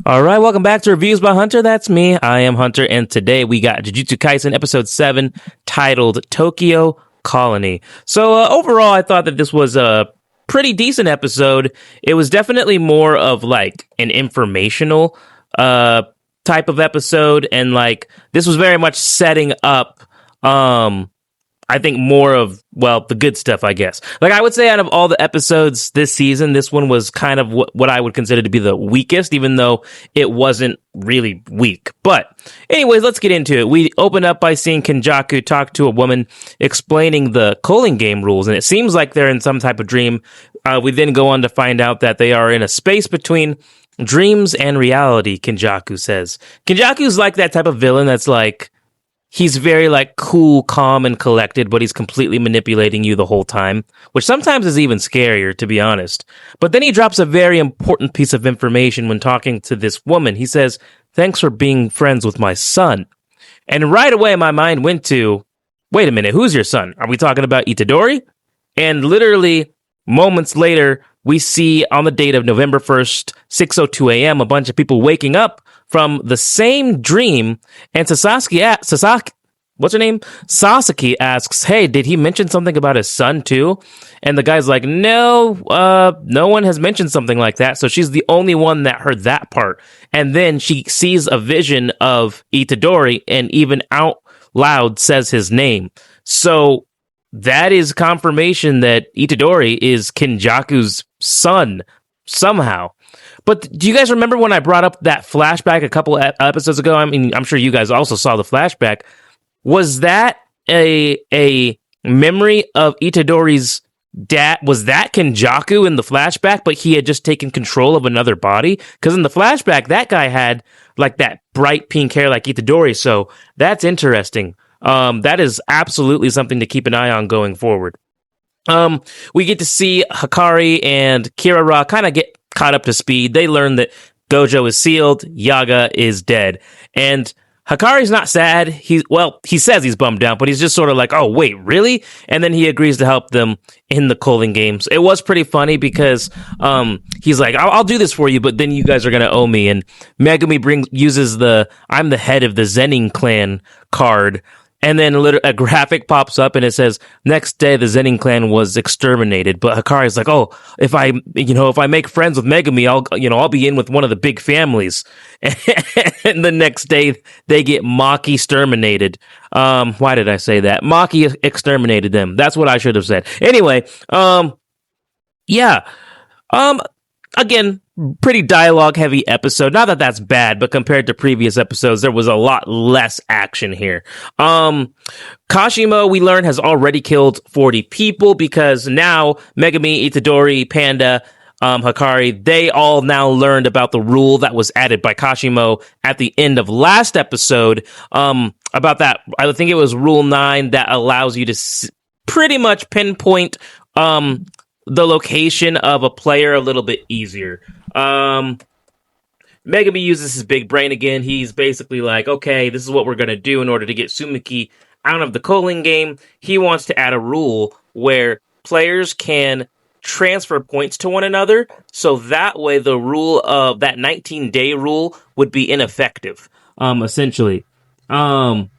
All right, welcome back to Reviews by Hunter. That's me. I am Hunter, and today we got Jujutsu Kaisen episode 7 titled Tokyo Colony. So overall, I thought that this was a pretty decent episode. It was definitely more of like an informational type of episode, and like this was very much setting up I think more of, well, the good stuff, I guess. Like, I would say out of all the episodes this season, this one was kind of what I would consider to be the weakest, even though it wasn't really weak. But anyways, let's get into it. We open up by seeing Kenjaku talk to a woman explaining the Culling game rules, and it seems like they're in some type of dream. We then go on to find out that they are in a space between dreams and reality, Kenjaku says. Kenjaku's like that type of villain that's like, he's very like cool, calm, and collected, but he's completely manipulating you the whole time, which sometimes is even scarier, to be honest. But then he drops a very important piece of information when talking to this woman. He says, "Thanks for being friends with my son." And right away, my mind went to, wait a minute, who's your son? Are we talking about Itadori? And literally moments later, we see on the date of November 1st, 6:02 a.m., a bunch of people waking up from the same dream, and what's her name? Sasaki asks, "Hey, did he mention something about his son too?" And the guy's like, "No, no one has mentioned something like that." So she's the only one that heard that part. And then she sees a vision of Itadori and even out loud says his name. So that is confirmation that Itadori is Kenjaku's son somehow. But do you guys remember when I brought up that flashback a couple episodes ago? I mean, I'm sure you guys also saw the flashback. Was that a memory of Itadori's dad? Was that Kenjaku in the flashback, but he had just taken control of another body? Because in the flashback, that guy had like that bright pink hair like Itadori. So that's interesting. That is absolutely something to keep an eye on going forward. We get to see Hikari and Kirara kind of get caught up to speed. They learn that Gojo is sealed, Yaga is dead, and Hikari's not sad. He says he's bummed out, but he's just sort of like, oh, wait, really? And then he agrees to help them in the Culling games. It was pretty funny because he's like, I'll do this for you, but then you guys are going to owe me. And Megumi uses the I'm the head of the Zenin clan card. And then a graphic pops up and it says, next day the Zenin clan was exterminated. But Hikari's like, oh, if I make friends with Megumi, I'll be in with one of the big families. And the next day they get Maki exterminated. Why did I say that? Maki exterminated them. That's what I should have said. Anyway, yeah. Again, pretty dialogue heavy episode. Not that that's bad, but compared to previous episodes, there was a lot less action here. Kashimo, we learned, has already killed 40 people because now Megumi, Itadori, Panda, Hikari, they all now learned about the rule that was added by Kashimo at the end of last episode. About that, I think it was Rule 9 that allows you to pretty much pinpoint the location of a player a little bit easier. Megumi uses his big brain again. He's basically like, okay, this is what we're going to do in order to get Sumiki out of the Culling game. He wants to add a rule where players can transfer points to one another, so that way the rule of that 19-day rule would be ineffective, essentially. And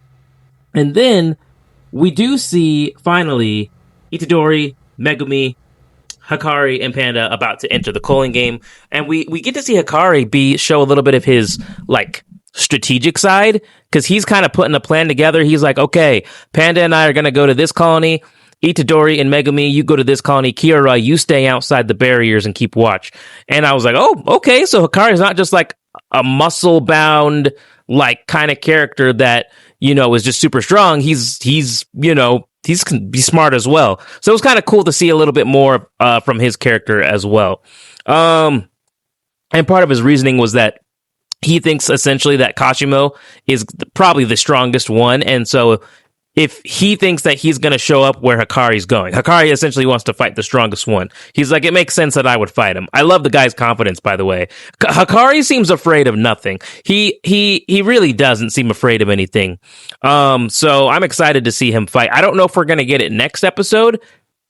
then we do see, finally, Itadori, Megumi, Hikari, and Panda about to enter the Culling game, and we get to see Hikari show a little bit of his like strategic side, because he's kind of putting a plan together. He's like, okay, Panda and I are going to go to this colony. Itadori and Megumi, you go to this colony. Kira, you stay outside the barriers and keep watch. And I was like, oh, okay, so Hikari's not just like a muscle-bound like kind of character that, is just super strong. He's he can be smart as well. So it was kind of cool to see a little bit more from his character as well. And part of his reasoning was that he thinks essentially that Kashimo is probably the strongest one. And so if he thinks that he's going to show up where Hikari's going, Hikari essentially wants to fight the strongest one. He's like, it makes sense that I would fight him. I love the guy's confidence, by the way. Hikari seems afraid of nothing. He really doesn't seem afraid of anything. So I'm excited to see him fight. I don't know if we're going to get it next episode.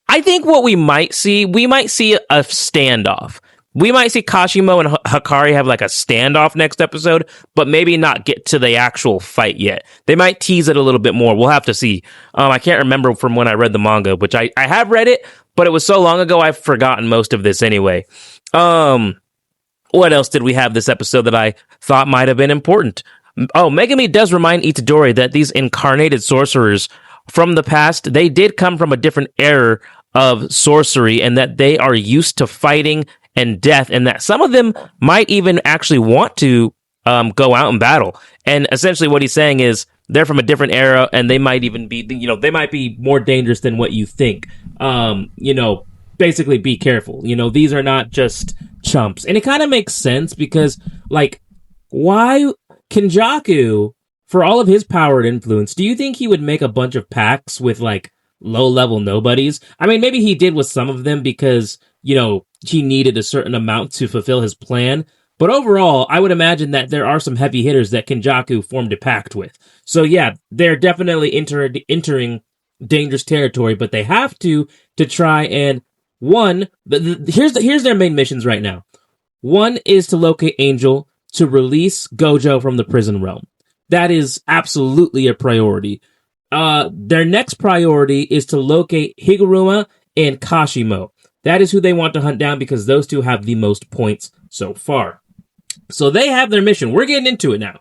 I think what we might see a standoff we might see Kashimo and Hikari have like a standoff next episode, but maybe not get to the actual fight yet. They might tease it a little bit more. We'll have to see. I can't remember from when I read the manga, which I have read it, but it was so long ago I've forgotten most of this anyway. What else did we have this episode that I thought might have been important? Oh, Megumi does remind Itadori that these incarnated sorcerers from the past, they did come from a different era of sorcery, and that they are used to fighting and death, and that some of them might even actually want to go out and battle. And essentially what he's saying is they're from a different era, and they might even be, they might be more dangerous than what you think. Basically be careful. These are not just chumps. And it kind of makes sense because, like, why Kenjaku, for all of his power and influence, do you think he would make a bunch of pacts with, like, low-level nobodies? I mean, maybe he did with some of them because, he needed a certain amount to fulfill his plan. But overall, I would imagine that there are some heavy hitters that Kenjaku formed a pact with. So yeah, they're definitely entering dangerous territory, but they have to try and, here's their main missions right now. One is to locate Angel to release Gojo from the prison realm. That is absolutely a priority. Their next priority is to locate Higuruma and Kashimo. That is who they want to hunt down because those two have the most points so far. So they have their mission. We're getting into it now.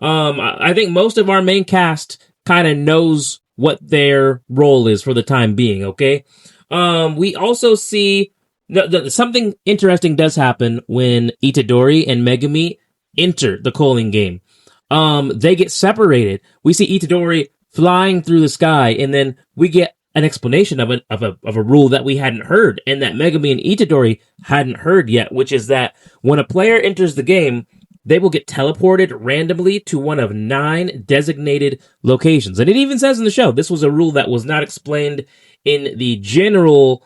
I think most of our main cast kind of knows what their role is for the time being, okay? We also see something interesting does happen when Itadori and Megumi enter the calling game. They get separated. We see Itadori flying through the sky, and then we get an explanation of a rule that we hadn't heard, and that Megumi and Itadori hadn't heard yet, which is that when a player enters the game, they will get teleported randomly to one of 9 designated locations. And it even says in the show, this was a rule that was not explained in the general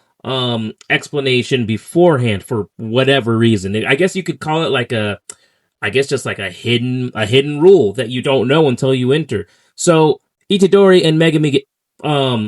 explanation beforehand for whatever reason. I guess you could call it just like a hidden rule that you don't know until you enter. So Itadori and Megumi get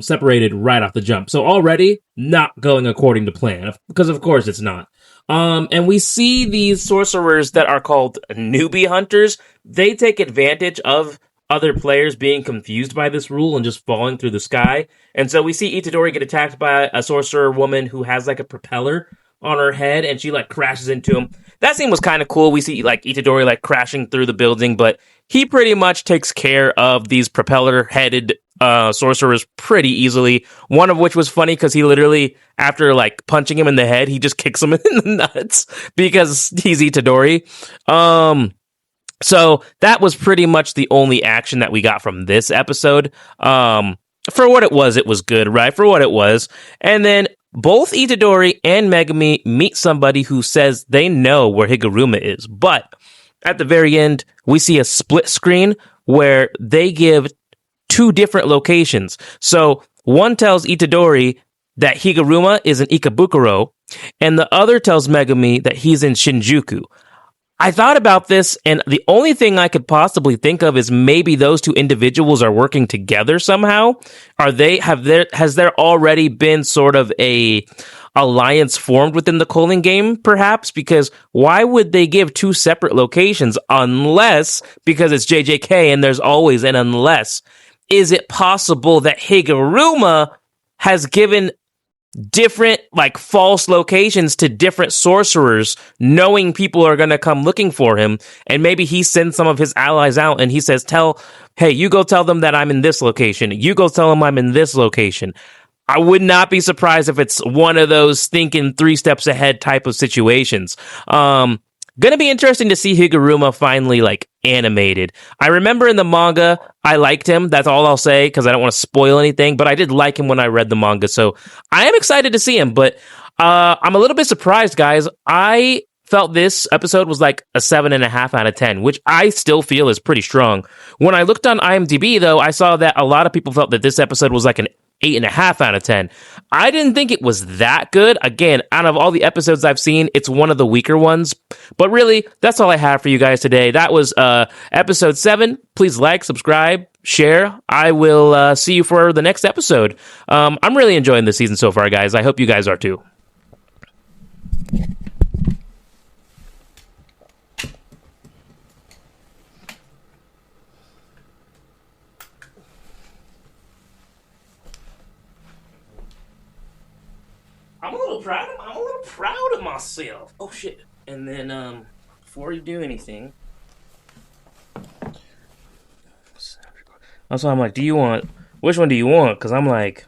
separated right off the jump. So already not going according to plan, because of course it's not. And we see these sorcerers that are called newbie hunters. They take advantage of other players being confused by this rule and just falling through the sky. And so we see Itadori get attacked by a sorcerer woman who has like a propeller on her head, and she like crashes into him. That scene was kind of cool. We see like Itadori like crashing through the building, but he pretty much takes care of these propeller-headed sorcerers pretty easily. One of which was funny because he literally, after like punching him in the head, he just kicks him in the nuts because he's Itadori. So that was pretty much the only action that we got from this episode. For what it was good, right? For what it was. And then both Itadori and Megumi meet somebody who says they know where Higuruma is. But at the very end, we see a split screen where they give 2 different locations. So one tells Itadori that Higuruma is in Ikebukuro, and the other tells Megumi that he's in Shinjuku. I thought about this, and the only thing I could possibly think of is maybe those 2 individuals are working together somehow. Has there already been sort of a alliance formed within the calling game, perhaps? Because why would they give 2 separate locations unless, because it's JJK and there's always an unless, is it possible that Higuruma has given different like false locations to different sorcerers, knowing people are going to come looking for him, and maybe he sends some of his allies out and he says, hey, you go tell them that I'm in this location, you go tell them I'm in this location. I would not be surprised if it's one of those thinking 3 steps ahead type of situations. Gonna be interesting to see Higuruma finally like animated. I remember in the manga I liked him. That's all I'll say because I don't want to spoil anything. But I did like him when I read the manga, so I am excited to see him. But I'm a little bit surprised, guys. I felt this episode was like a 7.5 out of 10, which I still feel is pretty strong. When I looked on IMDb, though, I saw that a lot of people felt that this episode was like an 8.5 out of 10. I didn't think it was that good. Again, out of all the episodes I've seen, it's one of the weaker ones. But really, that's all I have for you guys today. That was episode 7. Please like, subscribe, share. I will see you for the next episode. I'm really enjoying this season so far, guys. I hope you guys are too. I'm a little proud of myself. Oh shit! And then before you do anything, also I'm like, do you want which one do you want? Because I'm like,